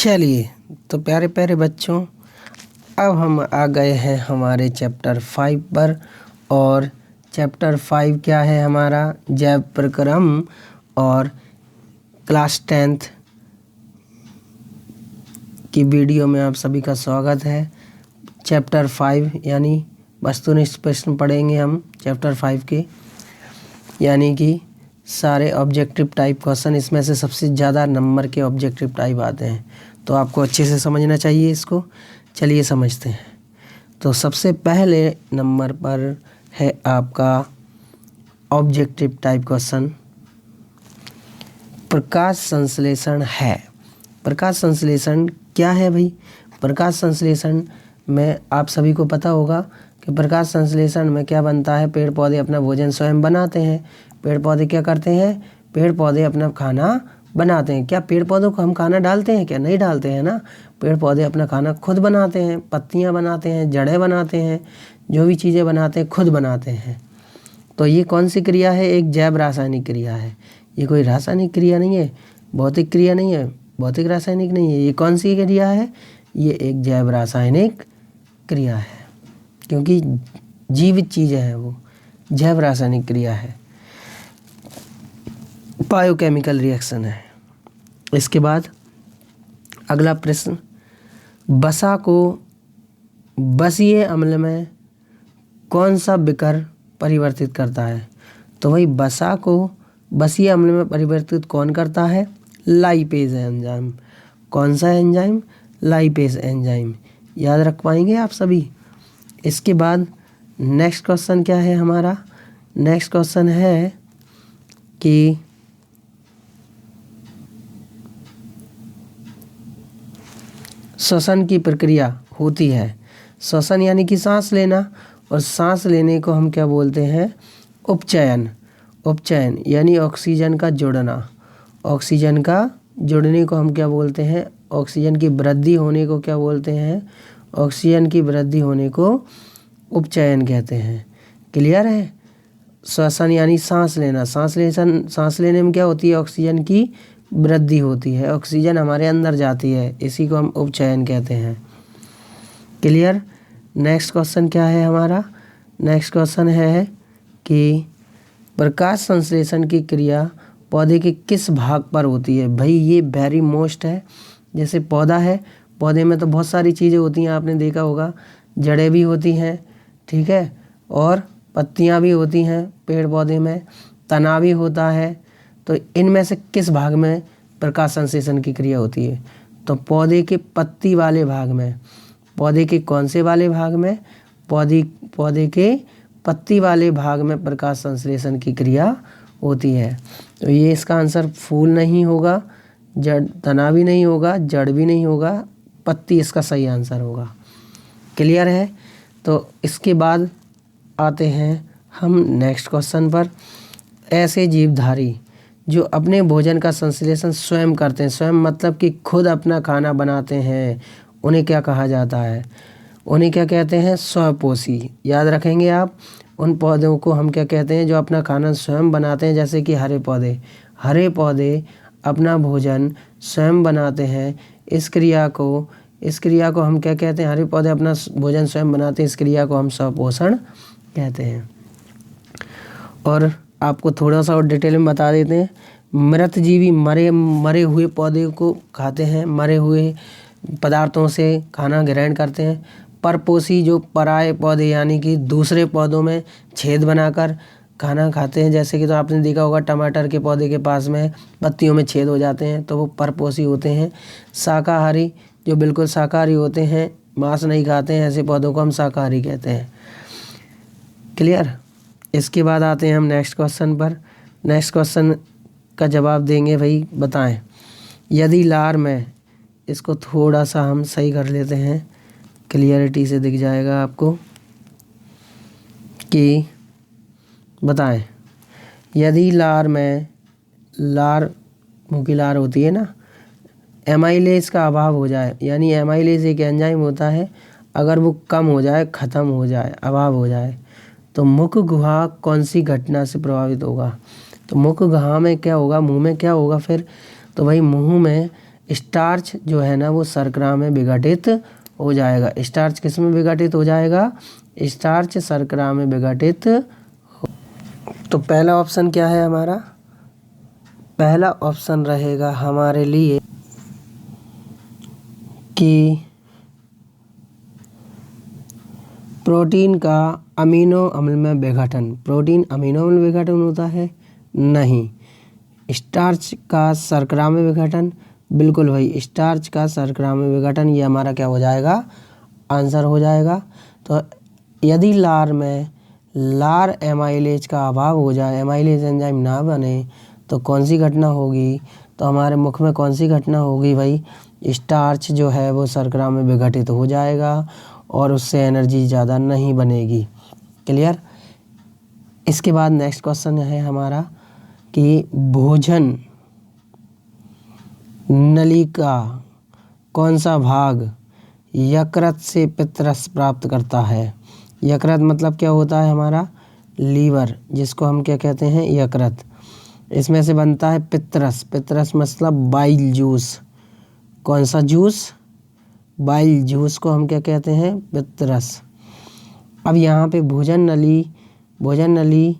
चलिए तो प्यारे प्यारे बच्चों, अब हम आ गए हैं हमारे चैप्टर 5 पर। और चैप्टर 5 क्या है हमारा? जैव प्रक्रम और क्लास 10th की वीडियो में आप सभी का स्वागत है। चैप्टर 5 यानी वस्तुनिष्ठ प्रश्न पढ़ेंगे हम चैप्टर 5 के, यानी कि सारे ऑब्जेक्टिव टाइप क्वेश्चन। इसमें से सबसे ज़्यादा नंबर के ऑब्जेक्टिव टाइप आते हैं, तो आपको अच्छे से समझना चाहिए इसको। चलिए समझते हैं। तो सबसे पहले नंबर पर है आपका ऑब्जेक्टिव टाइप क्वेश्चन, प्रकाश संश्लेषण है। प्रकाश संश्लेषण क्या है भाई? प्रकाश संश्लेषण में आप सभी को पता होगा कि प्रकाश संश्लेषण में क्या बनता है। पेड़ पौधे अपना भोजन स्वयं बनाते हैं। पेड़ पौधे क्या करते हैं? पेड़ पौधे अपना खाना बनाते हैं। क्या पेड़ पौधों को हम खाना डालते हैं? क्या नहीं डालते हैं ना। पेड़ पौधे अपना खाना खुद बनाते हैं, पत्तियां बनाते हैं, जड़ें बनाते हैं, जो भी चीज़ें बनाते हैं खुद बनाते हैं। तो ये कौन सी क्रिया है? एक जैव रासायनिक क्रिया है। ये कोई रासायनिक क्रिया नहीं है, भौतिक क्रिया नहीं है, भौतिक रासायनिक नहीं है। ये कौन सी क्रिया है? ये एक जैव रासायनिक क्रिया है, क्योंकि जीवित चीज़ें हैं, वो जैव रासायनिक क्रिया है, बायोकेमिकल रिएक्शन है। इसके बाद अगला प्रश्न, वसा को बसीय अम्ल में कौन सा विकर परिवर्तित करता है? तो भाई वसा को बसीय अम्ल में परिवर्तित कौन करता है? Lipase enzyme. कौन सा एंजाइम? Lipase enzyme. याद रख पाएंगे आप सभी। इसके बाद नेक्स्ट क्वेश्चन क्या है हमारा? नेक्स्ट क्वेश्चन है कि श्वसन की प्रक्रिया होती है। श्वसन यानी कि सांस लेना, और सांस लेने को हम क्या बोलते हैं? उपचयन। उपचयन यानी ऑक्सीजन का जुड़ना। ऑक्सीजन का जुड़ने को हम क्या बोलते हैं? ऑक्सीजन की वृद्धि होने को क्या बोलते हैं? ऑक्सीजन की वृद्धि होने को उपचयन कहते हैं। क्लियर है? श्वसन यानी सांस लेना। सांस लेने में क्या होती है? ऑक्सीजन की वृद्धि होती है, ऑक्सीजन हमारे अंदर जाती है, इसी को हम उपचयन कहते हैं। क्लियर? नेक्स्ट क्वेश्चन क्या है हमारा? नेक्स्ट क्वेश्चन है कि प्रकाश संश्लेषण की क्रिया पौधे के किस भाग पर होती है? भाई ये वेरी मोस्ट है। जैसे पौधा है, पौधे में तो बहुत सारी चीज़ें होती हैं, आपने देखा होगा। जड़ें भी होती हैं, ठीक है, और पत्तियां भी होती हैं पेड़ पौधे में, तना भी होता है। तो इनमें से किस भाग में प्रकाश संश्लेषण की क्रिया होती है? तो पौधे के पत्ती वाले भाग में। पौधे के कौन से वाले भाग में? पौधे के पत्ती वाले भाग में प्रकाश संश्लेषण की क्रिया होती है। तो ये इसका आंसर फूल नहीं होगा, जड़ तना भी नहीं होगा, जड़ भी नहीं होगा, पत्ती इसका सही आंसर होगा। क्लियर है? तो इसके बाद आते हैं हम नेक्स्ट क्वेश्चन पर। ऐसे जीवधारी जो अपने भोजन का संश्लेषण स्वयं करते हैं, स्वयं मतलब कि खुद अपना खाना बनाते हैं, उन्हें क्या कहा जाता है? उन्हें क्या कहते हैं? स्वपोषी। याद रखेंगे आप। उन पौधों को हम क्या कहते हैं? जो अपना खाना स्वयं बनाते हैं, जैसे कि हरे पौधे। हरे पौधे अपना भोजन स्वयं बनाते हैं। इस क्रिया को हम क्या कहते हैं? हरे पौधे अपना भोजन स्वयं बनाते हैं, इस क्रिया को हम स्वपोषण कहते हैं। और आपको थोड़ा सा और डिटेल में बता देते हैं। मृतजीवी मरे हुए पौधे को खाते हैं, मरे हुए पदार्थों से खाना ग्रहण करते हैं। परपोषी जो पराये पौधे यानी कि दूसरे पौधों में छेद बनाकर खाना खाते हैं, जैसे कि तो आपने देखा होगा टमाटर के पौधे के पास में पत्तियों में छेद हो जाते हैं, तो वो परपोषी होते हैं। शाकाहारी जो बिल्कुल शाकाहारी होते हैं, मांस नहीं खाते हैं, ऐसे पौधों को हम शाकाहारी कहते हैं। क्लियर? इसके बाद आते हैं हम नेक्स्ट क्वेश्चन पर। नेक्स्ट क्वेश्चन का जवाब देंगे भाई, बताएं। यदि लार में, इसको थोड़ा सा हम सही कर लेते हैं, क्लियरिटी से दिख जाएगा आपको, कि बताएं यदि लार में, लार मुँह की लार होती है ना, एमाइलेज का अभाव हो जाए, यानी एमाइलेज एक एंजाइम होता है, अगर वो कम हो जाए, ख़त्म हो जाए, अभाव हो जाए, तो मुख गुहा कौन सी घटना से प्रभावित होगा? तो मुख गुहा में क्या होगा? मुंह में क्या होगा फिर? तो भाई मुंह में स्टार्च जो है ना वो शर्करा में विघटित हो जाएगा। स्टार्च किस में विघटित हो जाएगा? स्टार्च शर्करा में विघटित। तो पहला ऑप्शन क्या है हमारा? पहला ऑप्शन रहेगा हमारे लिए कि प्रोटीन का अमीनो अम्ल में विघटन। प्रोटीन अमीनो अम्ल में विघटन होता है? नहीं। स्टार्च का शर्करा में विघटन? बिल्कुल भाई, स्टार्च का शर्करा में विघटन, ये हमारा क्या हो जाएगा? आंसर हो जाएगा। तो यदि लार एमाइलेज का अभाव हो जाए, एमाइलेज एंजाइम ना बने, तो कौन सी घटना होगी? तो हमारे मुख में कौन सी घटना होगी भाई? स्टार्च जो है वो शर्करा में विघटित हो जाएगा और उससे एनर्जी ज़्यादा नहीं बनेगी। क्लियर? इसके बाद नेक्स्ट क्वेश्चन है हमारा कि भोजन नली का कौन सा भाग यकृत से पित्तरस प्राप्त करता है? यकृत मतलब क्या होता है हमारा? लीवर, जिसको हम क्या कहते हैं? यकृत। इसमें से बनता है पित्तरस। पित्तरस मतलब बाइल जूस। कौन सा जूस? बाइल जूस को हम क्या कहते हैं? पित्तरस। अब यहाँ पे भोजन नली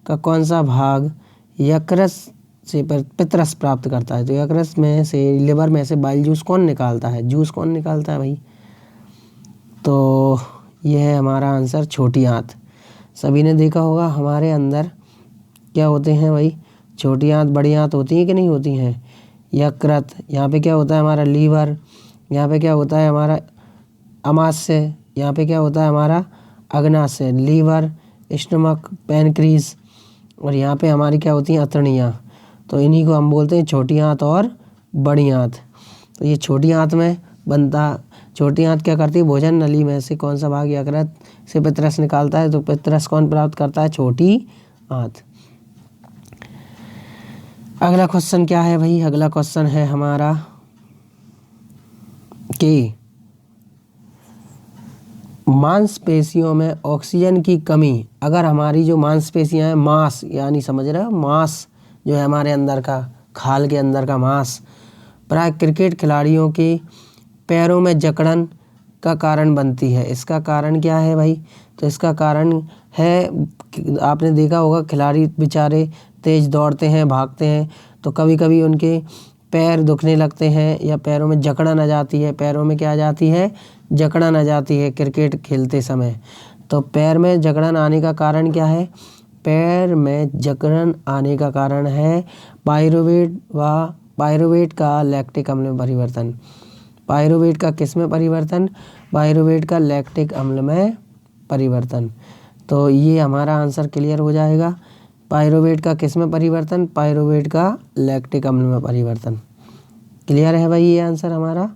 का कौन सा भाग यकृत से पित्तरस प्राप्त करता है? तो यकृत में से, लिवर में से बाइल जूस कौन निकालता है? जूस कौन निकालता है भाई? तो यह है हमारा आंसर, छोटी आंत। सभी ने देखा होगा हमारे अंदर क्या होते हैं भाई? छोटी आंत बड़ी आंत होती है कि नहीं होती हैं? यकृत, यहाँ पे क्या होता है हमारा? लीवर, यहाँ पे क्या होता है हमारा? अमाशय, यहाँ पे क्या होता है हमारा? अग्नाशय। लीवर, स्टमक, पैनक्रीज, और यहाँ पे हमारी क्या होती हैं? अतड़ियाँ। तो इन्हीं को हम बोलते हैं छोटी आंत और बड़ी आंत। तो ये छोटी आंत में बनता, छोटी आंत क्या करती है? भोजन नली में से कौन सा भाग यकृत से पित्तरस निकालता है? तो पित्तरस कौन प्राप्त करता है? छोटी आंत। अगला क्वेश्चन क्या है भाई? अगला क्वेश्चन है हमारा कि मांसपेशियों में ऑक्सीजन की कमी, अगर हमारी जो मांसपेशियां हैं, मांस यानी समझ रहे हो, मांस जो है हमारे अंदर का, खाल के अंदर का मांस, प्राय क्रिकेट खिलाड़ियों के पैरों में जकड़न का कारण बनती है। इसका कारण क्या है भाई? तो इसका कारण है, आपने देखा होगा खिलाड़ी बेचारे तेज दौड़ते हैं, भागते हैं, तो कभी कभी उनके पैर दुखने लगते हैं या पैरों में जकड़न आ जाती है। पैरों में क्या आ जाती है? जकड़न आ जाती है क्रिकेट खेलते समय। तो पैर में जकड़न आने का कारण क्या है? पैर में जकड़न आने का कारण है पायरुवेट का लैक्टिक अम्ल में परिवर्तन। पायरुवेट का किस में परिवर्तन? पायरुवेट का लैक्टिक अम्ल में परिवर्तन। तो ये हमारा आंसर क्लियर हो जाएगा। पायरुवेट का किस में परिवर्तन? पायरुवेट का लैक्टिक अम्ल में परिवर्तन। क्लियर है भाई ये आंसर हमारा।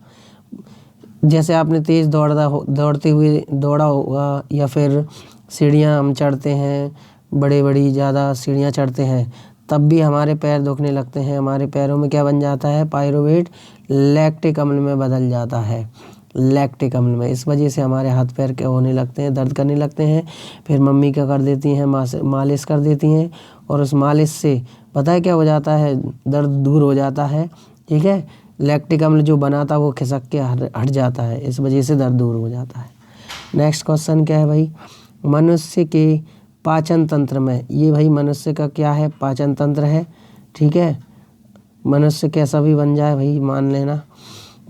जैसे आपने तेज़ दौड़ते हुए दौड़ा होगा, या फिर सीढ़ियाँ हम चढ़ते हैं, बड़ी ज़्यादा सीढ़ियाँ चढ़ते हैं, तब भी हमारे पैर दुखने लगते हैं। हमारे पैरों में क्या बन जाता है? पायरुवेट लैक्टिक अम्ल में बदल जाता है, लैक्टिक अम्ल में। इस वजह से हमारे हाथ पैर क्या होने लगते हैं? दर्द करने लगते हैं। फिर मम्मी क्या कर देती हैं? मालिश कर देती हैं, और उस मालिश से पता है क्या हो जाता है? दर्द दूर हो जाता है। ठीक है, लैक्टिक अम्ल जो बना था वो खिसक के हट जाता है, इस वजह से दर्द दूर हो जाता है। नेक्स्ट क्वेश्चन क्या है भाई? मनुष्य के पाचन तंत्र में, ये भाई मनुष्य का क्या है? पाचन तंत्र है। ठीक है, मनुष्य कैसा भी बन जाए भाई, मान लेना।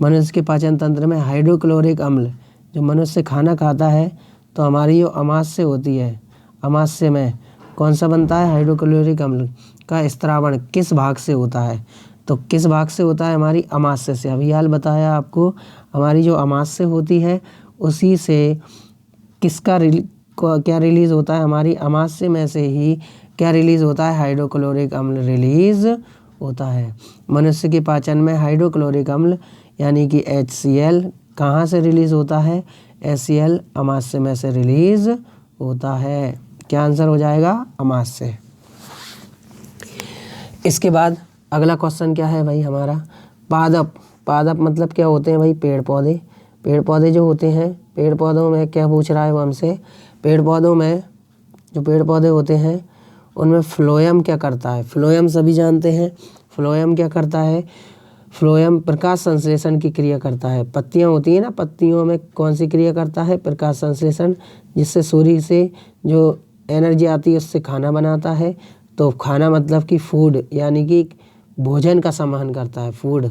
मनुष्य के पाचन तंत्र में हाइड्रोक्लोरिक अम्ल, जो मनुष्य खाना खाता है तो हमारी जो अमाशय होती है, अमाशय में कौन सा बनता है? हाइड्रोक्लोरिक अम्ल का स्त्रावण किस भाग से होता है? तो किस भाग से होता है? हमारी अमाशय से। अभी हाल बताया आपको, हमारी जो अमाशय होती है उसी से किसका क्या रिलीज़ होता है? हमारी अमाशय में से ही क्या रिलीज़ होता है? हाइड्रोक्लोरिक अम्ल रिलीज़ होता है। मनुष्य के पाचन में हाइड्रोक्लोरिक अम्ल यानी कि HCl कहाँ से रिलीज़ होता है? HCl अमाशय में से रिलीज़ होता है। क्या आंसर हो जाएगा? अमाशय। इसके बाद अगला क्वेश्चन क्या है भाई हमारा? पादप। पादप मतलब क्या होते हैं भाई? पेड़ पौधे। पेड़ पौधे जो होते हैं, पेड़ पौधों में क्या पूछ रहा है वो हमसे? पेड़ पौधों में जो पेड़ पौधे होते हैं उनमें फ्लोएम क्या करता है? फ्लोएम सभी जानते हैं। फ्लोएम क्या करता है? फ्लोएम प्रकाश संश्लेषण की क्रिया करता है। पत्तियां होती हैं ना, पत्तियों में कौन सी क्रिया करता है? प्रकाश संश्लेषण, जिससे सूर्य से जो एनर्जी आती है उससे खाना बनाता है। तो खाना मतलब कि फूड, यानी कि भोजन का संवहन करता है, फूड।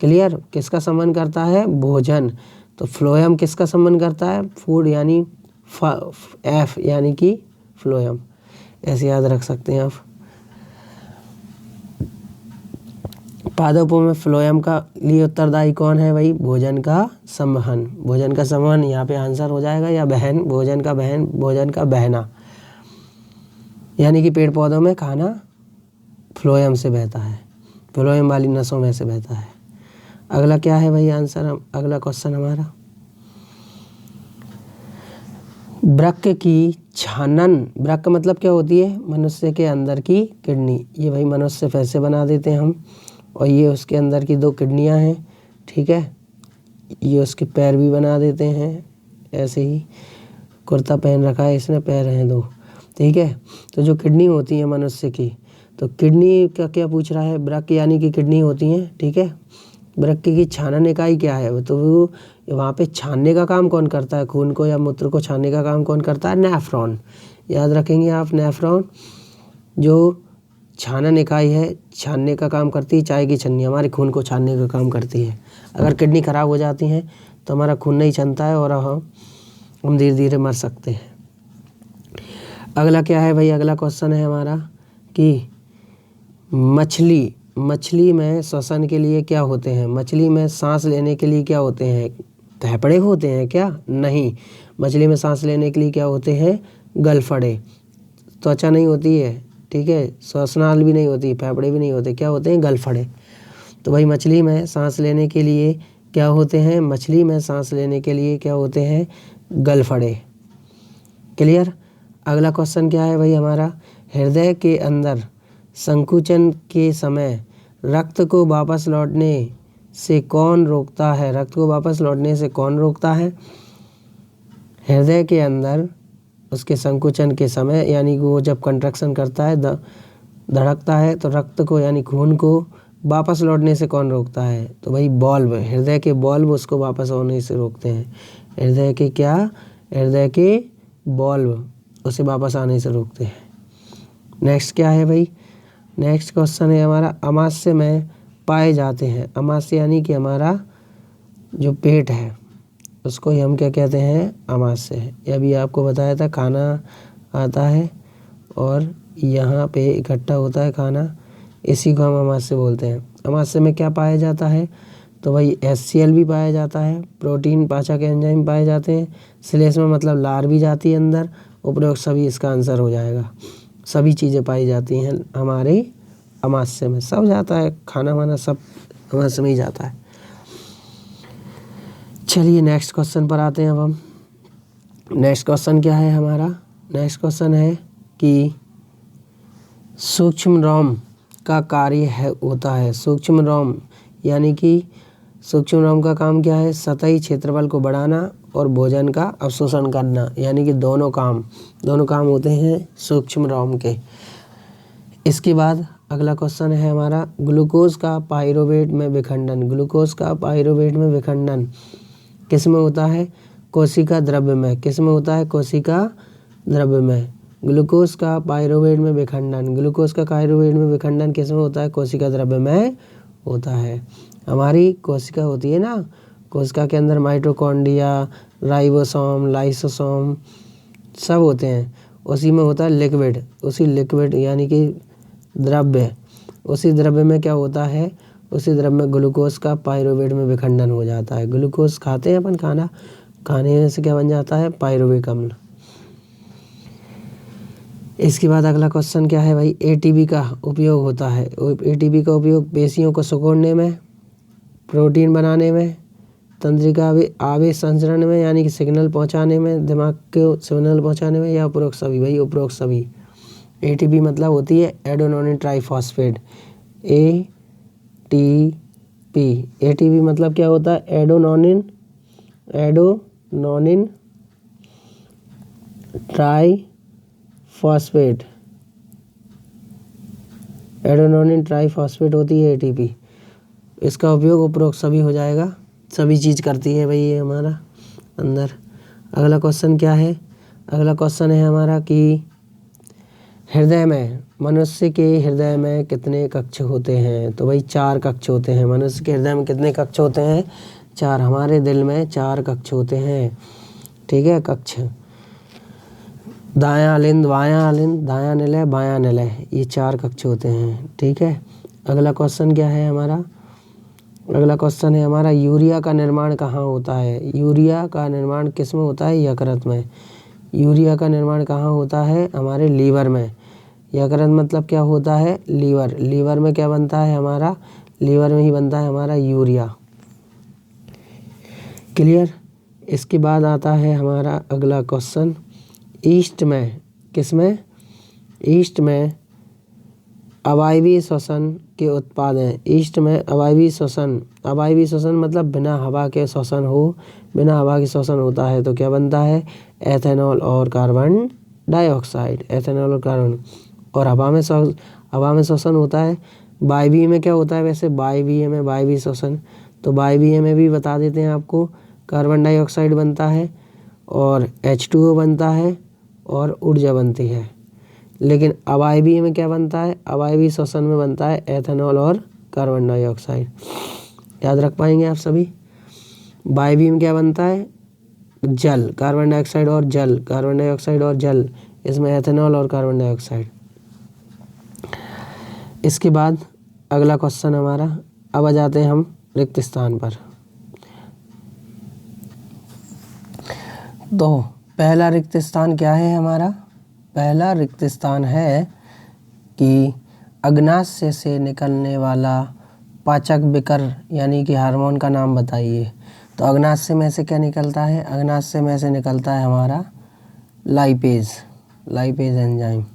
क्लियर? किसका संवहन करता है? भोजन। तो फ्लोएम किसका संवहन करता है? फूड, यानी एफ यानी कि फ्लोएम। ऐसे याद रख सकते हैं आप। पादपों में फ्लोएम का लिए उत्तरदायी कौन है भाई? भोजन का संवहन। भोजन का संवहन यहाँ पे आंसर हो जाएगा, या बहन, भोजन का बहन, भोजन का बहना, यानी कि पेड़ पौधों में खाना फ्लोएम से बहता है, फ्लोएम वाली नसों में से बहता है। अगला क्या है भाई आंसर? अगला क्वेश्चन हमारा, वृक्क की छानन, वृक्क मतलब क्या होती है? मनुष्य के अंदर की किडनी। ये भाई मनुष्य फिर से बना देते हैं हम, और ये उसके अंदर की 2 किडनियां हैं, ठीक है। ये उसके पैर भी बना देते हैं, ऐसे ही कुर्ता पहन रखा है इसने, पैर हैं 2, ठीक है। तो जो किडनी होती है मनुष्य की, तो किडनी का क्या पूछ रहा है? वृक्क यानी कि किडनी होती हैं, ठीक है। वृक्क की छानन इकाई क्या है? तो वो वहाँ पे छानने का काम कौन करता है? खून को या मूत्र को छानने का काम कौन करता है? नेफ्रॉन। याद रखेंगे आप, नेफ्रॉन जो छानन इकाई है, छानने का काम करती है। चाय की छन्नी हमारे खून को छानने का काम करती है। अगर किडनी खराब हो जाती है तो हमारा खून नहीं छनता है और हम धीरे धीरे मर सकते हैं। अगला क्या है भाई? अगला क्वेश्चन है हमारा कि मछली में श्वसन के लिए क्या होते हैं? मछली में सांस लेने के लिए क्या होते हैं? फेफड़े होते हैं क्या? नहीं, मछली में सांस लेने के लिए क्या होते हैं? गलफड़े। त्वचा नहीं होती है, ठीक है, श्वसनाल भी नहीं होती, फेफड़े भी नहीं होते, क्या होते हैं? गलफड़े। तो भाई मछली में सांस लेने के लिए क्या होते हैं? मछली में सांस लेने के लिए क्या होते हैं? गलफड़े। क्लियर? अगला क्वेश्चन क्या है भाई हमारा? हृदय के अंदर संकुचन के समय रक्त को वापस लौटने से कौन रोकता है? रक्त को वापस लौटने से कौन रोकता है? हृदय के अंदर उसके संकुचन के समय, यानी कि वो जब कंट्रैक्शन करता है, धड़कता है, तो रक्त को यानी खून को वापस लौटने से कौन रोकता है? तो भाई बॉल्व, हृदय के बॉल्व उसको वापस होने से रोकते हैं। हृदय के क्या? हृदय के बॉल्व उसे वापस आने से रोकते हैं। नेक्स्ट क्या है भाई? नेक्स्ट क्वेश्चन है हमारा, अमाशय में पाए जाते हैं। अमाशय यानी कि हमारा जो पेट है उसको ही हम क्या कहते हैं? अमाशय। यह भी आपको बताया था, खाना आता है और यहाँ पे इकट्ठा होता है खाना, इसी को हम अमाशय बोलते हैं। अमाशय में क्या पाया जाता है? तो भाई HCl भी पाया जाता है, प्रोटीन, पाचक एंजाइम पाए जाते हैं, श्लेष्मा मतलब लार भी जाती है अंदर, उपरोक्त सभी इसका आंसर हो जाएगा। सभी चीज़ें पाई जाती हैं हमारे अमाशय में, सब जाता है, खाना वाना सब अमाशय में ही जाता है। चलिए नेक्स्ट क्वेश्चन पर आते हैं अब हम। नेक्स्ट क्वेश्चन क्या है हमारा? नेक्स्ट क्वेश्चन है कि सूक्ष्मरोम का कार्य होता है। सूक्ष्मरोम यानी कि सूक्ष्मरोम का काम क्या है? सतही क्षेत्रफल को बढ़ाना और भोजन का अवशोषण करना, यानी कि दोनों काम होते हैं सूक्ष्मरोम के। इसके बाद अगला क्वेश्चन है हमारा, ग्लूकोज का पाइरूवेट में विखंडन। ग्लूकोज का पाइरूवेट में विखंडन किस में होता है? कोशिका द्रव्य में। किस में होता है? कोशिका द्रव्य में। ग्लूकोज का पाइरूवेट में विखंडन, ग्लूकोज का पाइरूवेट में विखंडन किस में होता है? कोशिका द्रव्य में होता है। हमारी कोशिका होती है ना, कोशिका के अंदर माइटोकॉन्ड्रिया, राइबोसोम, लाइसोसोम सब होते हैं, उसी में होता है लिक्विड। उसी लिक्विड यानी कि द्रव्य, उसी द्रव्य में क्या होता है? उसी द्रव्य में ग्लूकोज का पाइरूवेट में विखंडन हो जाता है। ग्लूकोज खाते हैं अपन, खाने से क्या बन जाता है? पाइरूविक अम्ल। इसके बाद अगला क्वेश्चन क्या है भाई? ATP का उपयोग होता है। ATP का उपयोग पेशियों को सिकोड़ने में, प्रोटीन बनाने में, तंत्रिका आवेश संचरण में यानी कि सिग्नल पहुंचाने में, दिमाग को सिग्नल पहुंचाने में, या उपरोक्त सभी? भाई उपरोक्त सभी। ATP मतलब होती है एडेनोसिन ट्राइफॉस्फेट, ATP। ATP मतलब क्या होता है? एडेनोसिन ट्राइफॉस्फेट, एडेनोसिन ट्राइफॉस्फेट होती है ATP। इसका उपयोग उपरोक्त सभी हो जाएगा, सभी चीज़ करती है भाई ये हमारा अंदर। अगला क्वेश्चन क्या है? अगला क्वेश्चन है हमारा कि हृदय में, मनुष्य के हृदय में कितने कक्ष होते हैं? तो भाई 4 कक्ष होते हैं। मनुष्य के हृदय में कितने कक्ष होते हैं? 4। हमारे दिल में 4 कक्ष होते हैं। ठीक है, कक्ष। दायां अलिंद, बायां अलिंद, दायां निलय, बायां निलय, ये 4 कक्ष होते हैं। ठीक है। अगला क्वेश्चन क्या है हमारा? अगला क्वेश्चन है हमारा यूरिया का निर्माण कहाँ होता है? यूरिया का निर्माण किस में होता है? यकृत में। यूरिया का निर्माण कहाँ होता है? हमारे लीवर में। यकृत मतलब क्या होता है? लीवर। लीवर में क्या बनता है हमारा? लीवर में ही बनता है हमारा यूरिया। क्लियर। इसके बाद आता है हमारा अगला क्वेश्चन, ईस्ट में, किस में? ईस्ट में अवायवीय श्वसन के उत्पाद हैं। ईस्ट में अवायवीय श्वसन, अवायवीय श्वसन मतलब बिना हवा के श्वसन हो, बिना हवा के श्वसन होता है तो क्या बनता है? एथेनॉल और कार्बन डाइऑक्साइड। एथेनॉल और कार्बन। और हवा में श्वसन होता है। वायवीय में क्या होता है वैसे? वायवीय में वायवीय श्वसन, तो वायवीय में भी बता देते हैं आपको, कार्बन डाइऑक्साइड बनता है और H2O बनता है और ऊर्जा बनती है। लेकिन अवायवीय में क्या बनता है? अवायवीय श्वसन में बनता है एथेनॉल और कार्बन डाइऑक्साइड। याद रख पाएंगे आप सभी। वायवीय में क्या बनता है? जल, कार्बन डाइऑक्साइड और जल, कार्बन डाइऑक्साइड और जल, इसमें एथेनॉल और कार्बन डाइऑक्साइड। इसके बाद अगला क्वेश्चन हमारा, अब आ जाते हैं हम रिक्त स्थान पर। तो पहला रिक्त स्थान क्या है हमारा? पहला रिक्त स्थान है कि अग्नाशय से निकलने वाला पाचक विकर यानी कि हार्मोन का नाम बताइए। तो अग्नाशय में से क्या निकलता है? अग्नाशय में से निकलता है हमारा लाइपेज, लाइपेज एंजाइम।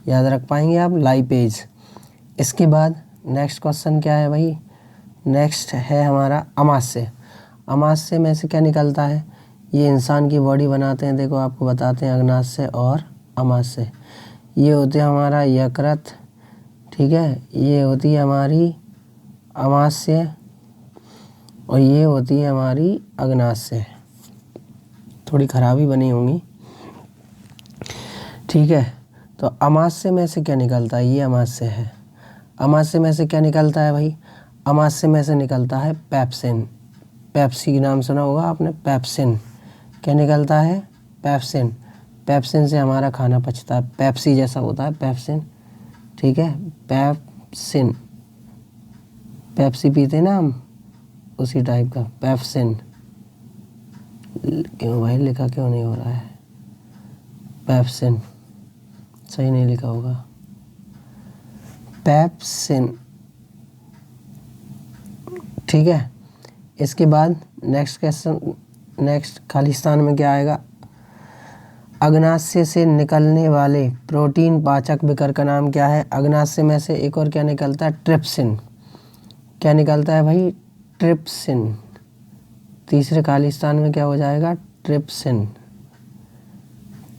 याद रख पाएंगे आप, लाइपेज। इसके बाद नेक्स्ट क्वेश्चन क्या है भाई? नेक्स्ट है हमारा अमाशय। अमाशय में से क्या निकलता है? ये इंसान की बॉडी बनाते हैं, देखो आपको बताते हैं अग्नाशय और अमाशय। ये होते हैं हमारा यकृत, ठीक है, ये होती है हमारी अमाशय और ये होती है हमारी अग्नाशय। थोड़ी खराबी बनी होंगी, ठीक है। तो अमाशय में से क्या निकलता है? ये अमाशय है। अमाशय में से क्या निकलता है भाई? अमाशय में से निकलता है पेप्सिन। पेप्सी का नाम सुना होगा आपने, पेप्सिन। क्या निकलता है? पेप्सिन। पेप्सिन से हमारा खाना पचता है, पेप्सी जैसा होता है पेप्सिन, ठीक है, पेप्सिन। पेप्सी पीते हैं ना हम, उसी टाइप का पेप्सिन। क्यों भाई लिखा क्यों नहीं हो रहा है? पेप्सिन सही नहीं लिखा होगा, पेप्सिन, ठीक है। इसके बाद नेक्स्ट क्वेश्चन, नेक्स्ट खालिस्तान में क्या आएगा? अग्नाशय से निकलने वाले प्रोटीन पाचक विकर का नाम क्या है? अग्नाशय में से एक और क्या निकलता है? ट्रिप्सिन। क्या निकलता है भाई? ट्रिप्सिन। तीसरे खालिस्तान में क्या हो जाएगा? ट्रिप्सिन,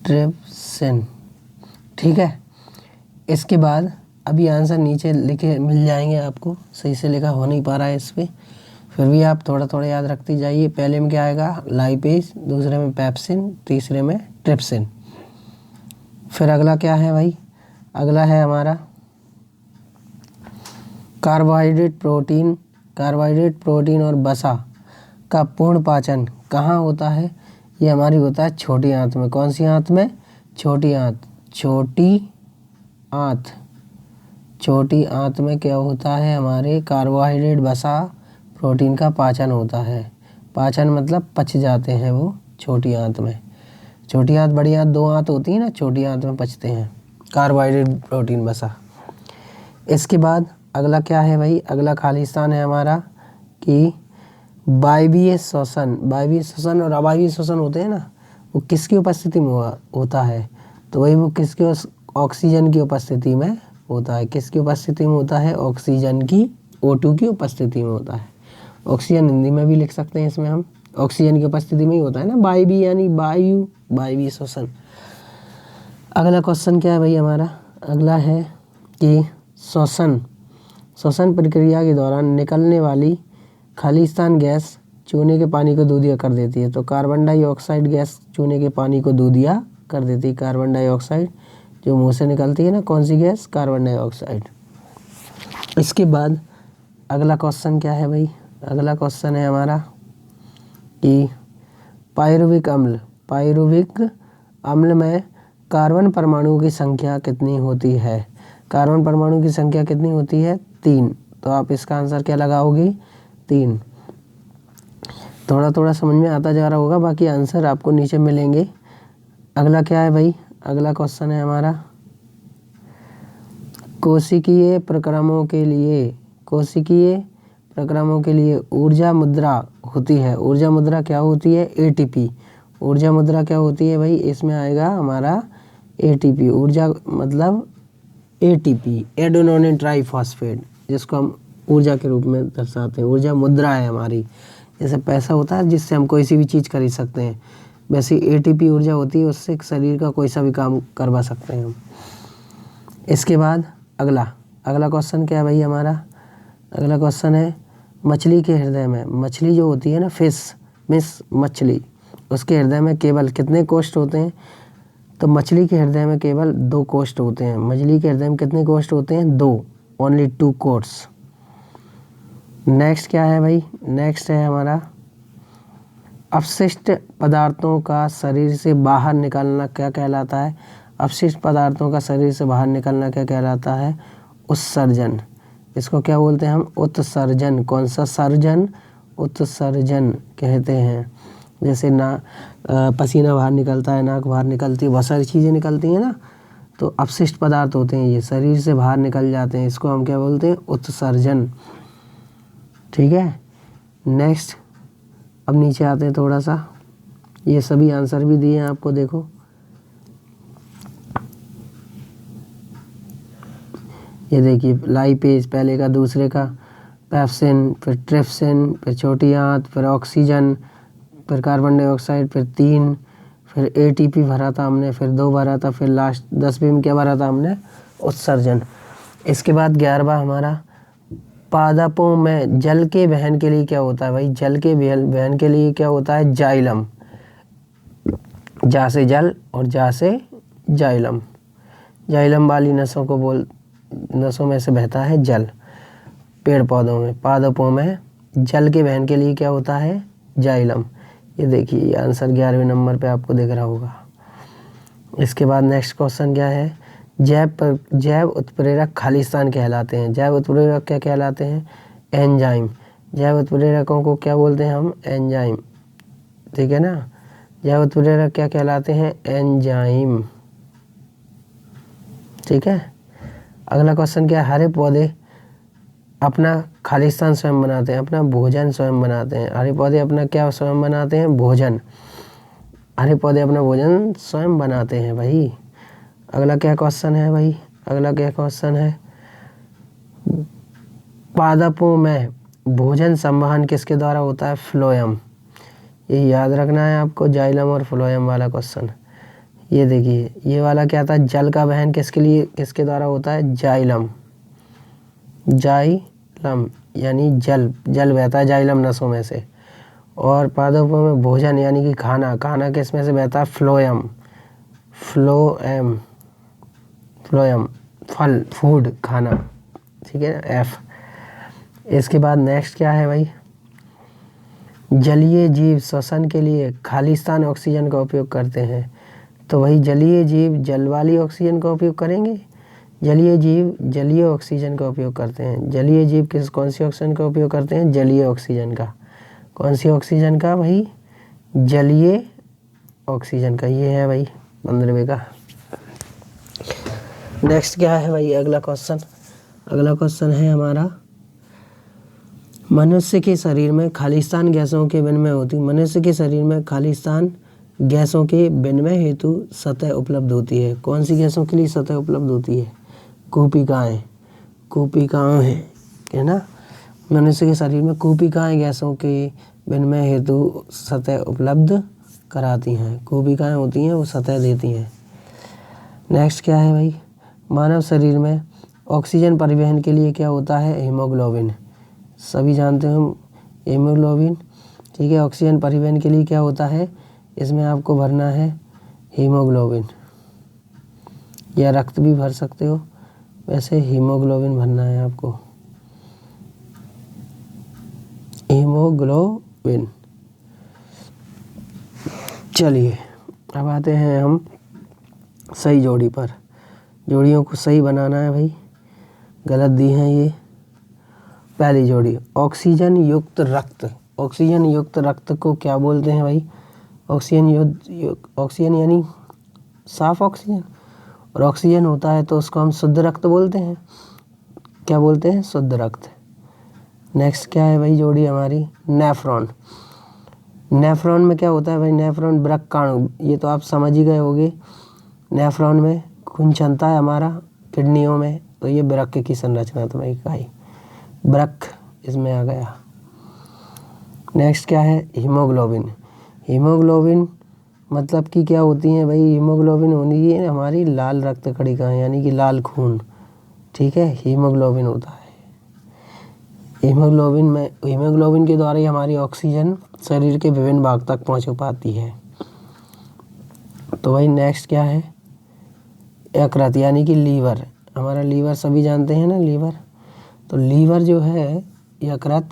ट्रिप्सिन, ठीक है। इसके बाद अभी आंसर नीचे लिखे मिल जाएंगे आपको, सही से लिखा हो नहीं पा रहा है इस पर, फिर भी आप थोड़ा थोड़ा याद रखते जाइए। पहले में क्या आएगा? लाइपेज, दूसरे में पेप्सिन, तीसरे में ट्रिप्सिन। फिर अगला क्या है भाई? अगला है हमारा कार्बोहाइड्रेट, प्रोटीन। कार्बोहाइड्रेट, प्रोटीन और वसा का पूर्ण पाचन कहाँ होता है? ये हमारी होता है छोटी आंत में। कौन सी आंत में? छोटी आंत। छोटी आंत, छोटी आंत में क्या होता है? हमारे कार्बोहाइड्रेट, वसा, प्रोटीन का पाचन होता है। पाचन मतलब पच जाते हैं वो छोटी आंत में। छोटी आंत, बड़ी आंत, 2 आंत होती है ना, छोटी आंत में पचते हैं कार्बोहाइड्रेट, प्रोटीन, वसा। इसके बाद अगला क्या है भाई? अगला खालिस्तान है हमारा कि वायवीय श्वसन। वायवीय श्वसन और अवायवीय श्वसन होते हैं ना, वो किसकी उपस्थिति में होता है? तो वही वो किसकी? ऑक्सीजन की उपस्थिति में होता है। किसकी उपस्थिति में होता है? ऑक्सीजन की, O2 की उपस्थिति में होता है। ऑक्सीजन हिंदी में भी लिख सकते हैं इसमें हम, ऑक्सीजन की उपस्थिति में ही होता है ना, वायवीय यानी वायु, वायवीय श्वसन। अगला क्वेश्चन क्या है भाई हमारा? अगला है कि श्वसन, श्वसन प्रक्रिया के दौरान निकलने वाली खालिस्तान गैस चूने के पानी को दूधिया कर देती है। तो कार्बन डाइऑक्साइड गैस चूने के पानी को दूधिया कर देती है। कार्बन डाइऑक्साइड जो मुंह से निकलती है ना, कौन सी गैस? Carbon dioxide. इसके बाद अगला क्वेश्चन क्या है भाई? अगला क्वेश्चन है हमारा कि पायरुविक अम्ल में कार्बन परमाणुओं की संख्या कितनी होती है? कार्बन परमाणु की संख्या कितनी होती है? 3। तो आप इसका आंसर क्या लगाओगे? 3। थोड़ा थोड़ा समझ में आता जा रहा होगा, बाकी आंसर आपको नीचे मिलेंगे। अगला क्या है भाई? अगला क्वेश्चन है हमारा कोशिकीय प्रक्रमों के लिए ऊर्जा मुद्रा होती है। ऊर्जा मुद्रा क्या होती है? ATP। ऊर्जा मुद्रा क्या होती है भाई? इसमें आएगा हमारा ATP। ऊर्जा मतलब ATP, एडेनोसिन ट्राइफॉस्फेट, जिसको हम ऊर्जा के रूप में दर्शाते हैं। ऊर्जा मुद्रा है हमारी, जैसे पैसा होता है जिससे हम कोई सी भी चीज़ खरीद सकते हैं, वैसे ATP ऊर्जा होती है, उससे शरीर का कोई सा भी काम करवा सकते हैं हम। इसके बाद अगला क्वेश्चन क्या है भाई हमारा? अगला क्वेश्चन है मछली के हृदय में, मछली जो होती है ना, मछली, उसके हृदय में केवल कितने कोष्ठ होते हैं? तो मछली के हृदय में केवल 2 कोष्ठ होते हैं। मछली के हृदय में कितने कोष्ठ होते हैं? 2, ओनली 2 कोष्ठ। नेक्स्ट क्या है भाई? नेक्स्ट है हमारा अपशिष्ट पदार्थों का शरीर से बाहर निकलना क्या कहलाता है? अपशिष्ट पदार्थों का शरीर से बाहर निकलना क्या कहलाता है? उत्सर्जन। इसको क्या बोलते हैं हम? उत्सर्जन। कौन सा सर्जन? उत्सर्जन कहते हैं। जैसे पसीना बाहर निकलता है, नाक बाहर निकलती है, बहुत सारी चीज़ें निकलती हैं ना, तो अपशिष्ट पदार्थ होते हैं, ये शरीर से बाहर निकल जाते हैं, इसको हम क्या बोलते हैं? उत्सर्जन। ठीक है। नेक्स्ट, अब नीचे आते हैं थोड़ा सा, ये सभी आंसर भी दिए हैं आपको, देखो। ये देखिए, लाइपेज पहले का, दूसरे का पेप्सिन, फिर ट्रिप्सिन, फिर छोटी आंत, फिर ऑक्सीजन, फिर कार्बन डाइऑक्साइड, फिर 3, फिर ATP भरा था हमने, फिर 2 भरा था, फिर लास्ट 10वें में क्या भरा था हमने? उत्सर्जन। इसके बाद 11वां हमारा पादपों में जल के वहन के लिए क्या होता है भाई? जल के वहन के लिए क्या होता है? जाइलम। जा से जल और जा से जाइलम। जाइलम वाली नसों में से बहता है जल। पेड़ पौधों में, पादपों में जल के वहन के लिए क्या होता है? जाइलम। ये देखिए, ये आंसर 11वें नंबर पे आपको दिख रहा होगा। इसके बाद नेक्स्ट क्वेश्चन क्या है? जैव उत्प्रेरक खालिस्तान कहलाते हैं। जैव उत्प्रेरक क्या कहलाते हैं? एंजाइम। जैव उत्प्रेरकों को क्या बोलते हैं हम? एंजाइम। ठीक है ना। जैव उत्प्रेरक क्या कहलाते हैं? एंजाइम। ठीक है। अगला क्वेश्चन क्या है? हरे पौधे अपना खालिस्तान स्वयं बनाते हैं, अपना भोजन स्वयं बनाते हैं। हरे पौधे अपना क्या स्वयं बनाते हैं? भोजन। हरे पौधे अपना भोजन स्वयं बनाते हैं भाई। अगला क्या क्वेश्चन है भाई? अगला क्या क्वेश्चन है? पादपों में भोजन संवहन किसके द्वारा होता है? फ्लोएम। ये याद रखना है आपको, जाइलम और फ्लोएम वाला क्वेश्चन। ये देखिए, ये वाला क्या था? जल का वहन किसके द्वारा होता है? जाइलम। जाइलम यानी जल बहता है जाइलम नसों में से। और पादपों में भोजन यानी कि खाना किस में से बहता है? फ्लोएम। फल, फूड, खाना। ठीक है, F। इसके बाद नेक्स्ट क्या है भाई? जलीय जीव श्वसन के लिए खालिस्तान ऑक्सीजन का उपयोग करते हैं। तो वही जलीय जीव जल वाली ऑक्सीजन का उपयोग करेंगे। जलीय जीव जलीय ऑक्सीजन का उपयोग करते हैं। जलीय जीव कौन सी ऑक्सीजन का उपयोग करते हैं? जलीय ऑक्सीजन का। कौन सी ऑक्सीजन का भाई? जलीय ऑक्सीजन का। ये है भाई 15वें का। नेक्स्ट क्या है भाई? अगला क्वेश्चन है हमारा, मनुष्य के शरीर में खालिस्तान गैसों के विनिमय होती है। मनुष्य के शरीर में खालिस्तान गैसों के विनिमय हेतु सतह उपलब्ध होती है। कौन सी गैसों के लिए सतह उपलब्ध होती है? कूपिकाएं है ना। मनुष्य के शरीर में कूपिकाएं गैसों के विनिमय हेतु सतह उपलब्ध कराती हैं। कूपिकाएं होती हैं, वो सतह देती हैं। नेक्स्ट क्या है भाई? मानव शरीर में ऑक्सीजन परिवहन के लिए क्या होता है, हीमोग्लोबिन, सभी जानते हैं हम हीमोग्लोबिन, ठीक है। ऑक्सीजन परिवहन के लिए क्या होता है, इसमें आपको भरना है हीमोग्लोबिन, या रक्त भी भर सकते हो, वैसे हीमोग्लोबिन भरना है आपको, हीमोग्लोबिन। चलिए अब आते हैं हम सही जोड़ी पर। जोड़ियों को सही बनाना है भाई, गलत दी हैं ये। पहली जोड़ी ऑक्सीजन युक्त रक्त, ऑक्सीजन युक्त रक्त को क्या बोलते हैं भाई, ऑक्सीजन यानी साफ ऑक्सीजन, और ऑक्सीजन होता है तो उसको हम शुद्ध रक्त बोलते हैं, क्या बोलते हैं, शुद्ध रक्त। नेक्स्ट क्या है भाई जोड़ी हमारी, नेफ्रॉन। नेफ्रॉन में क्या होता है भाई, नेफ्रॉन वृक्काणु, ये तो आप समझ ही गए होगे। नेफ्रॉन में खून चलता है हमारा किडनियों में, तो ये वृक्क की संरचना तो भाई का ही वृक्क इसमें आ गया। नेक्स्ट क्या है, हीमोग्लोबिन। हीमोग्लोबिन मतलब कि क्या होती है भाई, हीमोग्लोबिन होनी है हमारी लाल रक्त कणिकाएं, यानी कि लाल खून, ठीक है, हीमोग्लोबिन होता है। हीमोग्लोबिन के द्वारा ही हमारी ऑक्सीजन शरीर के विभिन्न भाग तक पहुंच पाती है। तो भाई नेक्स्ट क्या है, यकृत यानी कि लीवर। हमारा लीवर सभी जानते हैं ना, लीवर, तो लीवर जो है यकृत,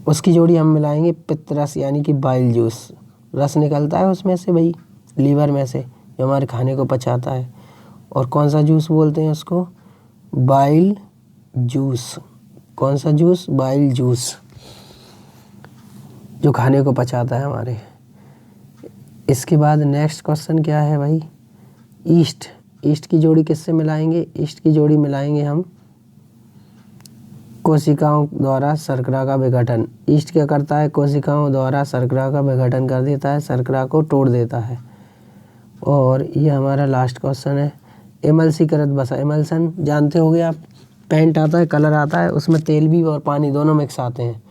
उसकी जोड़ी हम मिलाएंगे पित्तरस यानी कि बाइल जूस, रस निकलता है उसमें से भाई, लीवर में से, जो हमारे खाने को पचाता है। और कौन सा जूस बोलते हैं उसको, बाइल जूस। कौन सा जूस, बाइल जूस, जो खाने को पचाता है हमारे। इसके बाद नेक्स्ट क्वेश्चन क्या है भाई, ईस्ट। ईस्ट की जोड़ी किससे मिलाएंगे, ईस्ट की जोड़ी मिलाएंगे हम कोशिकाओं द्वारा शर्करा का विघटन। ईस्ट क्या करता है, कोशिकाओं द्वारा शर्करा का विघटन कर देता है, शर्करा को तोड़ देता है। और ये हमारा लास्ट क्वेश्चन है, एमल्सीकृत वसा। एमल्सन जानते होंगे आप, पेंट आता है, कलर आता है, उसमें तेल भी और पानी दोनों मिक्स आते हैं।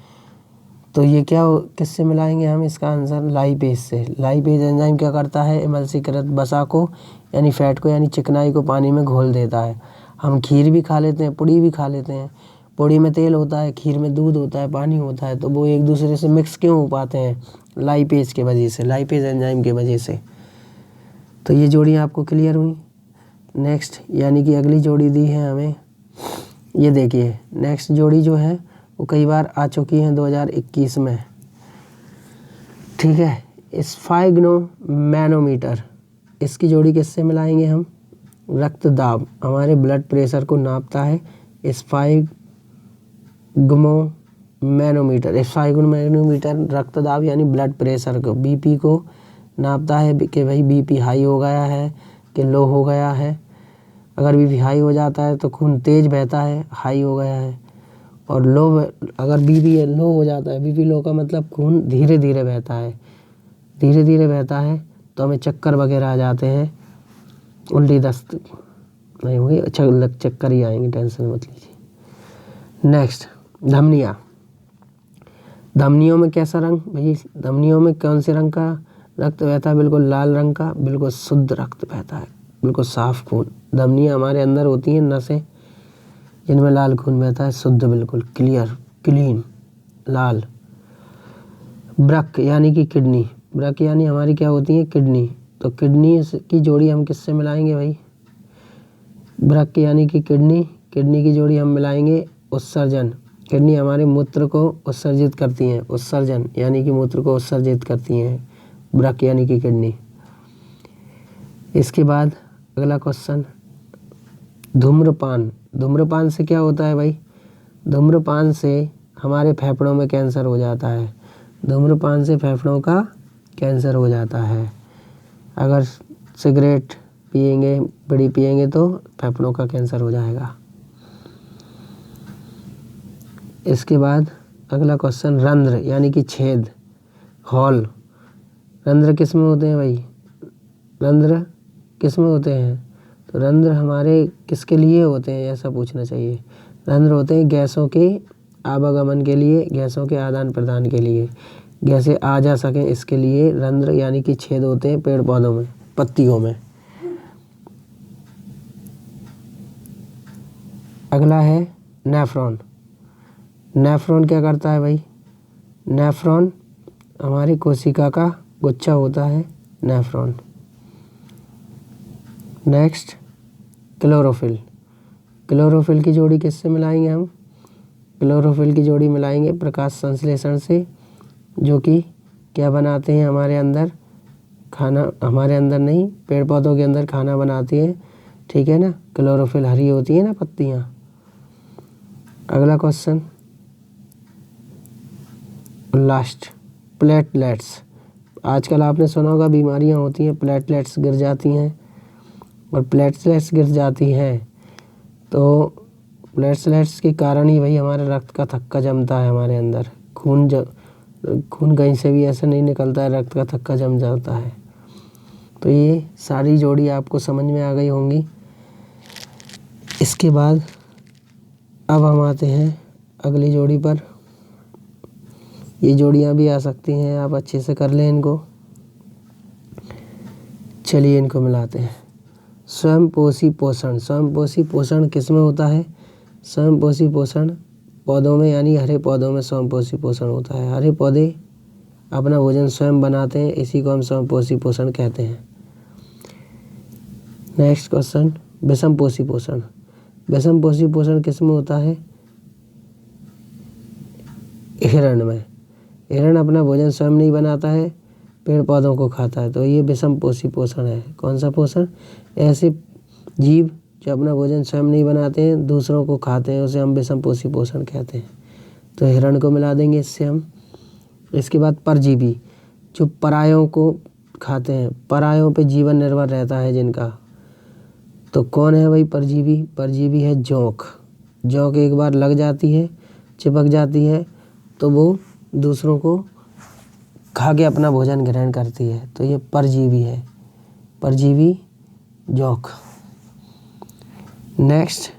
तो ये क्या किससे मिलाएंगे हम, इसका आंसर लाइपेज से। लाइपेज एंजाइम क्या करता है, एमल्सीकृत वसा को यानी फैट को यानी चिकनाई को पानी में घोल देता है। हम खीर भी खा लेते हैं, पुड़ी भी खा लेते हैं, पुड़ी में तेल होता है, खीर में दूध होता है, पानी होता है, तो वो एक दूसरे से मिक्स क्यों हो पाते हैं, लाइपेज के वजह से, लाइपेज एंजाइम की वजह से। तो ये जोड़ी आपको क्लियर हुई। नेक्स्ट यानी कि अगली जोड़ी दी है हमें, ये देखिए नेक्स्ट जोड़ी जो है वो कई बार आ चुकी है 2021 में, ठीक है। स्फाइग्नोमैनोमीटर, इसकी जोड़ी किससे मिलाएंगे हम, रक्त दाब, हमारे ब्लड प्रेशर को नापता है स्फाइग्नोमैनोमीटर। स्फाइग्नोमैनोमीटर रक्त दाब यानी ब्लड प्रेशर को, बीपी को नापता है कि भाई बीपी हाई हो गया है कि लो हो गया है। अगर बीपी हाई हो जाता है तो खून तेज बहता है, हाई हो गया है, और लो, अगर बीपी लो हो जाता है, बीपी लो का मतलब खून धीरे धीरे बहता है, धीरे धीरे बहता है, तो हमें चक्कर वगैरह आ जाते हैं, उल्टी दस्त नहीं होगी, अच्छा चक्कर ही आएंगे, टेंशन मत लीजिए। नेक्स्ट धमनियाँ। धमनियों में कैसा रंग भाई, धमनियों में कौन से रंग का रक्त बहता है, बिल्कुल लाल रंग का, बिल्कुल शुद्ध रक्त बहता है, बिल्कुल साफ खून। धमनियाँ हमारे अंदर होती हैं नसें, जिनमें लाल खून बहता है, शुद्ध, बिल्कुल क्लियर, क्लीन, लाल। वृक्क यानी कि किडनी। वृक्क यानी हमारी क्या होती है, किडनी। तो किडनी की जोड़ी हम किससे मिलाएंगे भाई, वृक्क यानी कि किडनी, किडनी की जोड़ी हम मिलाएंगे उत्सर्जन। किडनी हमारे मूत्र को उत्सर्जित करती हैं, उत्सर्जन यानी कि मूत्र को उत्सर्जित करती हैं, वृक्क यानी कि किडनी। इसके बाद अगला क्वेश्चन, धूम्रपान। धूम्रपान से क्या होता है भाई, धूम्रपान से हमारे फेफड़ों में कैंसर हो जाता है, धूम्रपान से फेफड़ों का कैंसर हो जाता है। अगर सिगरेट पिएंगे, बीड़ी पिएंगे तो फेफड़ों का कैंसर हो जाएगा। इसके बाद अगला क्वेश्चन, रंध्र यानी कि छेद, हॉल। रंध्र किस में होते हैं भाई, रंध्र किस में होते हैं, तो रंध्र हमारे किसके लिए होते हैं, ऐसा पूछना चाहिए। रंध्र होते हैं गैसों के आवागमन के लिए, गैसों के आदान प्रदान के लिए, गैसें आ जा सकें इसके लिए रंध्र यानी कि छेद होते हैं पेड़ पौधों में, पत्तियों में। अगला है नेफ्रॉन। नेफ्रॉन क्या करता है भाई? नेफ्रॉन हमारी कोशिका का गुच्छा होता है नेफ्रॉन। Next chlorophyll. क्लोरोफिल की जोड़ी किससे मिलाएंगे हम? क्लोरोफिल की जोड़ी मिलाएंगे प्रकाश संश्लेषण से, जो कि क्या बनाते हैं हमारे अंदर? खाना, हमारे अंदर नहीं, पेड़ पौधों के अंदर खाना बनाती है, ठीक है ना। क्लोरोफिल हरी होती है ना पत्तियाँ। अगला क्वेश्चन लास्ट, प्लेटलेट्स। आजकल आपने सुना होगा बीमारियां होती हैं, प्लेटलेट्स गिर जाती हैं, और प्लेटलेट्स गिर जाती हैं तो प्लेटलेट्स के कारण ही भाई हमारे रक्त का थक्का जमता है हमारे अंदर। खून कहीं से भी ऐसे नहीं निकलता है, रक्त का थक्का जम जाता है। तो ये सारी जोड़ी आपको समझ में आ गई होंगी। इसके बाद अब हम आते हैं अगली जोड़ी पर। ये जोड़ियाँ भी आ सकती हैं, आप अच्छे से कर लें इनको। चलिए इनको मिलाते हैं। स्वयंपोषी पोषण। स्वयंपोषी पोषण किस में होता है? स्वयंपोषी पोषण पौधों में, यानी हरे पौधों में स्वयंपोषी पोषण होता है। हरे पौधे अपना भोजन स्वयं बनाते हैं, इसी को हम स्वयंपोषी पोषण कहते हैं। नेक्स्ट क्वेश्चन, विषमपोषी पोषण। विषमपोषी पोषण किस में होता है? हिरण में। हिरण अपना भोजन स्वयं नहीं बनाता है, पेड़ पौधों को खाता है, तो ये विषमपोषी पोषण है। कौन सा पोषण? ऐसे जीव जो अपना भोजन स्वयं नहीं बनाते हैं, दूसरों को खाते हैं, उसे हम विषमपोषी पोषण कहते हैं। तो हिरण को मिला देंगे इससे हम। इसके बाद परजीवी, जो परायों को खाते हैं, परायों पे जीवन निर्भर रहता है जिनका, तो कौन है भाई परजीवी? परजीवी है जोंक। जोंक एक बार लग जाती है, चिपक जाती है, तो वो दूसरों को खा के अपना भोजन ग्रहण करती है, तो ये परजीवी है, परजीवी जोंक। नेक्स्ट,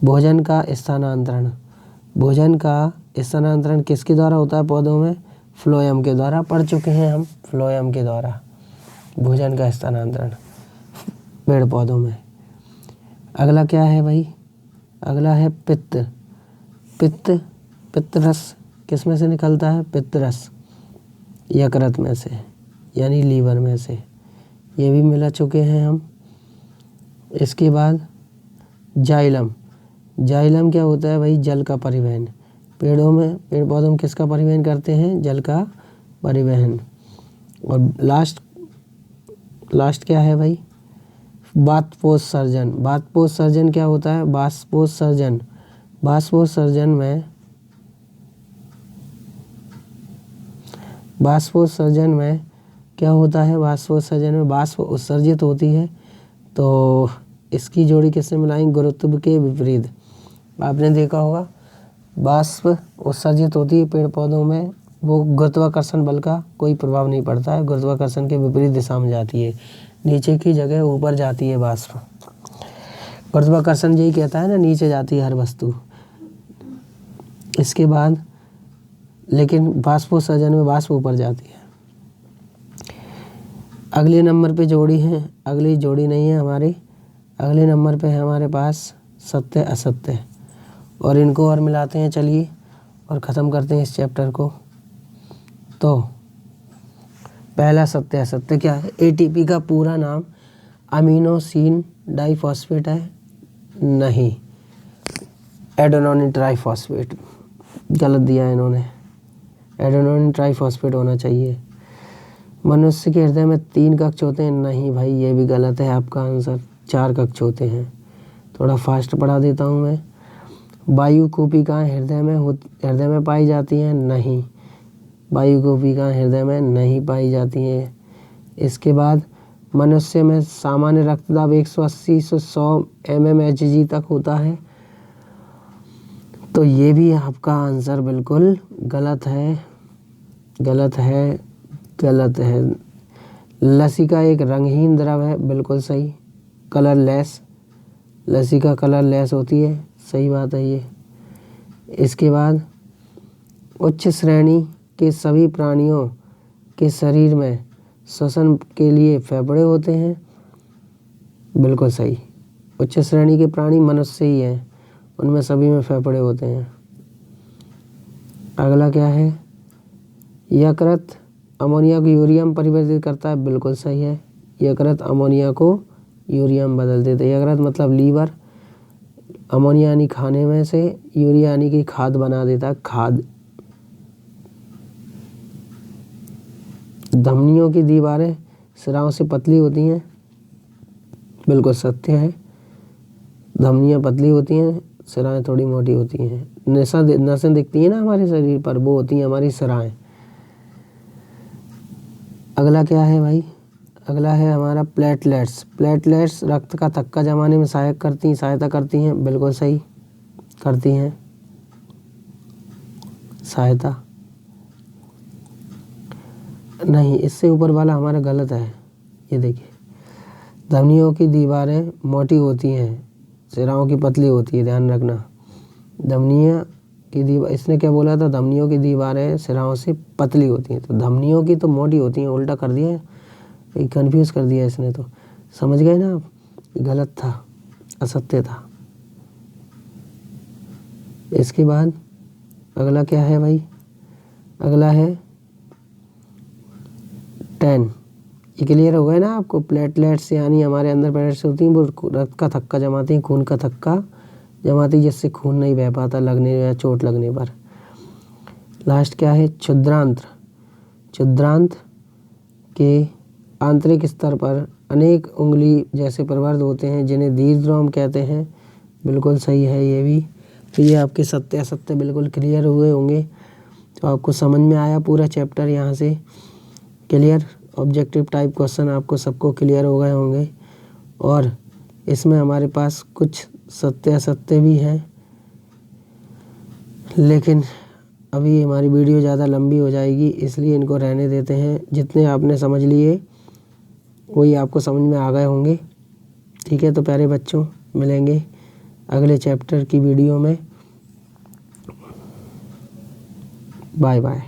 भोजन का स्थानांतरण। भोजन का स्थानांतरण किसके द्वारा होता है पौधों में? फ्लोएम के द्वारा। पढ़ चुके हैं हम, फ्लोएम के द्वारा भोजन का स्थानांतरण पेड़ पौधों में। अगला क्या है भाई? अगला है पित्त। पित्त रस किस में से निकलता है? पित्त रस यकृत में से, यानी लीवर में से। ये भी मिला चुके हैं हम। इसके बाद जाइलम। जाइलम क्या होता है भाई? जल का परिवहन। पेड़ पौधों में किसका परिवहन करते हैं? जल का परिवहन। और लास्ट क्या है भाई? बाष्पोत्सर्जन। बाष्पोत्सर्जन क्या होता है? बाष्पोत्सर्जन में क्या होता है? बाष्पोत्सर्जन में वाष्प उत्सर्जित होती है, तो इसकी जोड़ी किससे मिलाएंगे? गुरुत्व के विपरीत। आपने देखा होगा वाष्प उत्सर्जित होती है पेड़ पौधों में, वो गुरुत्वाकर्षण बल का कोई प्रभाव नहीं पड़ता है, गुरुत्वाकर्षण के विपरीत दिशा में जाती है, नीचे की जगह ऊपर जाती है वाष्प। गुरुत्वाकर्षण यही कहता है ना, नीचे जाती है हर वस्तु। इसके बाद लेकिन बाष्पोत्सर्जन में वाष्प ऊपर जाती है। अगले नंबर पे जोड़ी है, अगली जोड़ी नहीं है हमारी, अगले नंबर पे है हमारे पास सत्य असत्य, और इनको और मिलाते हैं। चलिए और ख़त्म करते हैं इस चैप्टर को। तो पहला सत्य असत्य क्या है? एटीपी का पूरा नाम अमीनोसिन डाइफॉस्फेट है? नहीं, एडेनोसिन ट्राइफॉस्फेट। गलत दिया इन्होंने, एडेनोसिन ट्राइफॉस्फेट होना चाहिए। मनुष्य के हृदय में 3 कक्ष होते हैं? नहीं भाई, ये भी गलत है आपका आंसर, 4 कक्ष होते हैं। थोड़ा फास्ट पढ़ा देता हूँ मैं। वायु कोशिकाएं हृदय में पाई जाती हैं? नहीं, वायु कोशिकाएं हृदय में नहीं पाई जाती हैं। इसके बाद मनुष्य में सामान्य रक्तदाब 180 से 100 mmHg तक होता है, तो ये भी आपका आंसर बिल्कुल गलत है। लसिका एक रंगहीन द्रव है? बिल्कुल सही। कलरलेस, लसिका कलरलेस होती है, सही बात है ये। इसके बाद उच्च श्रेणी के सभी प्राणियों के शरीर में श्वसन के लिए फेफड़े होते हैं? बिल्कुल सही। उच्च श्रेणी के प्राणी मनुष्य ही हैं, उनमें सभी में फेफड़े होते हैं। अगला क्या है, यकृत अमोनिया को यूरिया में परिवर्तित करता है, बिल्कुल सही है। यकृत अमोनिया को यूरिया में बदल देता है। यकृत मतलब लीवर, अमोनिया यानी खाने में से, यूरिया यानी कि खाद बना देता है, खाद। धमनियों की दीवारें सिराओं से पतली होती हैं, बिल्कुल सत्य है। धमनियाँ पतली होती हैं, सिराएं थोड़ी मोटी होती हैं। नसें दिखती हैं ना हमारे शरीर पर, वो होती हैं हमारी सिराएं। अगला क्या है भाई, अगला है हमारा प्लेटलेट्स। प्लेटलेट्स रक्त का थक्का जमाने में सहायता करती हैं, बिल्कुल सही, करती हैं सहायता। नहीं, इससे ऊपर वाला हमारा गलत है। ये देखिए, धमनियों की दीवारें मोटी होती हैं, सिराओं की पतली होती है, ध्यान रखना। धमनियों की दीवार, इसने क्या बोला था, धमनियों की दीवारें सिराओं से पतली होती हैं, तो धमनियों की तो मोटी होती हैं, उल्टा कर दिया है, कंफ्यूज कर दिया इसने। तो समझ गए ना आप, गलत था, असत्य था। इसके बाद अगला क्या है भाई, अगला है 10। ये क्लियर हो गया ना आपको। प्लेटलेट्स यानी हमारे अंदर प्लेटलेट्स होती हैं, वो रक्त का थक्का जमाती हैं, खून का थक्का जमाती, जिससे खून नहीं बह पाता लगने या चोट लगने पर। लास्ट क्या है, क्षुद्रांत्र। क्षुद्रांत्र के आंतरिक स्तर पर अनेक उंगली जैसे प्रवर्ध होते हैं, जिन्हें दीर्घद्रोम कहते हैं, बिल्कुल सही है ये भी। तो ये आपके सत्य असत्य बिल्कुल क्लियर हुए होंगे। तो आपको समझ में आया पूरा चैप्टर यहाँ से क्लियर। ऑब्जेक्टिव टाइप क्वेश्चन आपको सबको क्लियर हो गए होंगे, और इसमें हमारे पास कुछ सत्य असत्य भी हैं, लेकिन अभी हमारी वीडियो ज़्यादा लंबी हो जाएगी, इसलिए इनको रहने देते हैं। जितने आपने समझ लिए वही आपको समझ में आ गए होंगे। ठीक है, तो प्यारे बच्चों, मिलेंगे अगले चैप्टर की वीडियो में। Bye bye.